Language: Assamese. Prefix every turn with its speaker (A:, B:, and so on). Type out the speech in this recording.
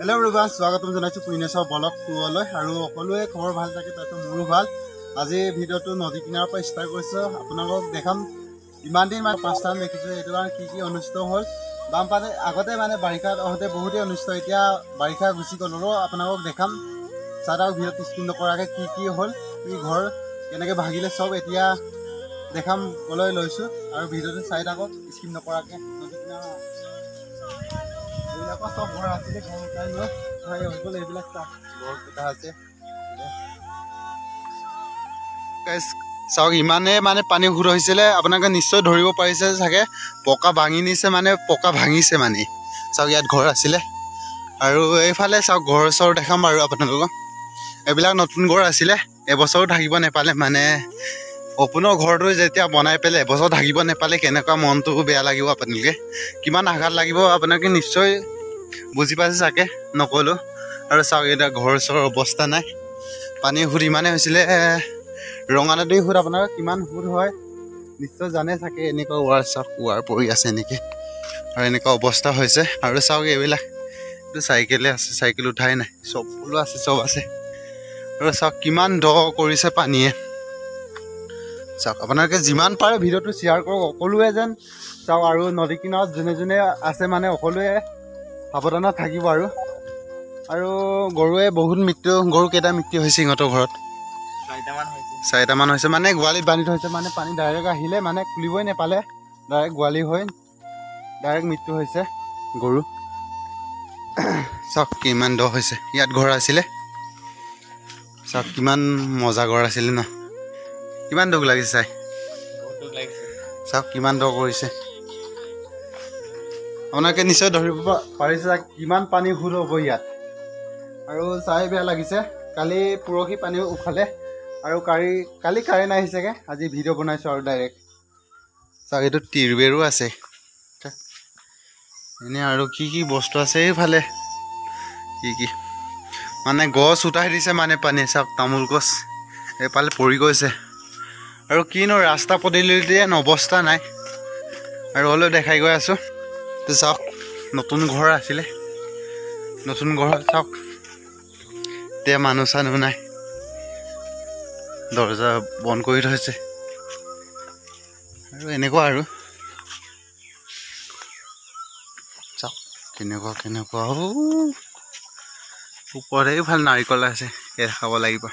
A: हेलो एवरीवन स्वागतम जनाइছো কুইনেছৰ ব্লগ 2 লৈ আৰু সকলোৱে খবৰ ভাল থাকে তাতে মোৰো ভাল আজি ভিডিওটো নদী কিনাৰৰ পৰা ষ্টাৰ্ট কৰিছো আপোনালোকক দেখাম ইমান দিন মানে পাঁচটান দেখিছো এটো কাৰণ কি অনুষ্ঠিত হ'ল বামপাতে আগতে মানে বাৰিষাত অহতে বহুতে অনুষ্ঠিত এতিয়া বাৰিষা গুছি গ'ল আপোনালোকক দেখাম সাৰাও ভিডিওটো স্কিপ নকৰাকে কি হ'ল কি ঘৰ কেনেকৈ ভাগিলে সব এতিয়া দেখাম কলৈ লৈছো আৰু ভিডিওটো চাই থাকক স্কিপ নকৰাকে নদী কিনাৰৰ सब घर आছিলে घर উঠাই লৈ হয় হল এইবিলাক ঘৰ কিটা আছে গাইস চাওক ইমানে মানে পানী ঘুৰ হৈছিলে আপোনাক নিশ্চয় ধৰিব পাৰিছে চাগে পকা ভাঙি নিছে মানে পকা ভাঙিছে মানে চাওক ইয়াত ঘৰ আছিলে আৰু এইফালে চাওক ঘৰ চৰ দেখাম আৰু আপোনালোকক এইবিলাক নতুন ঘৰ আছিলে এবছৰ থাকিব নেপালে মানে অপুনৰ ঘৰটো যেতিয়া বনাই পেলে এবছৰ থাকিব নেপালে কেনেকুৱা মনটো বেয়া লাগিব আপোনালোকে কিমান আঘাত লাগিব আপোনালোকে নিশ্চয় বুজি পাইছে চাগে নকলো আৰু চাওক এটা ঘৰ চৰ অৱস্থা নাই পানী হুৰি মানে হৈছিলে ৰঙা নদী হুৰ আপোনাৰ কিমান হুৰ হয় নিশ্চয় জানে চাগে এনেকুৱা ৱাৰ চাওক ৱাৰ পৰি আছে নেকি আৰু এনেকুৱা অৱস্থা হৈছে আৰু চাওক এইবিলাক এইটো চাইকেলে আছে চাইকেল উঠাই নাই সকলো আছে চব আছে আৰু চাওক কিমান দ কৰিছে পানীয়ে চাওক আপোনালোকে যিমান পাৰে ভিডিওটো শ্বেয়াৰ কৰক সকলোৱে যেন চাওক আৰু নদী কিনাৰত যোনে যোনে আছে মানে সকলোৱে সাৱধানত থাকিব আৰু গৰুৱে বহুত মৃত্যু গৰু কেইটা মৃত্যু হৈছে সিহঁতৰ ঘৰত চাৰিটামান হৈছে মানে গোৱালিত বান্ধি থৈছে মানে পানী ডাইৰেক্ট আহিলে মানে খুলিবই নেপালে ডাইৰেক্ট গোৱালি হৈ ডাইৰেক্ট মৃত্যু হৈছে গৰু চাওক কিমান দ হৈছে ইয়াত ঘৰ আছিলে চাওক কিমান মজা ঘৰ আছিলে ন কিমান দুখ লাগিছে চাই চাওক কিমান দ কৰিছে আপোনালোকে নিশ্চয় ধৰিব পাৰিছে কিমান পানী হুৰ হ'ব ইয়াত আৰু চাই বেয়া লাগিছে কালি পৰহি পানী উফালে আৰু কালি কাৰেণ্ট আহিছেগে আজি ভিডিঅ' বনাইছোঁ আৰু ডাইৰেক্ট চাওক এইটো তিৰবেৰো আছে এনে আৰু কি বস্তু আছে এইফালে কি মানে গছ উঠাই দিছে মানে পানী চাওক তামোল গছ এইফালে পৰি গৈছে আৰু কিনো ৰাস্তা পদূলিতে অৱস্থা নাই আৰু হ'লেও দেখাই গৈ আছোঁ চাওক নতুন ঘৰ আছিলে নতুন ঘৰ চাওক এতিয়া মানুহ চানুহ নাই দৰ্জা বন্ধ কৰি থৈছে আৰু এনেকুৱা আৰু চাওক কেনেকুৱা ওপৰতে ভাল নাৰিকল আছে এয়া খাব লাগিব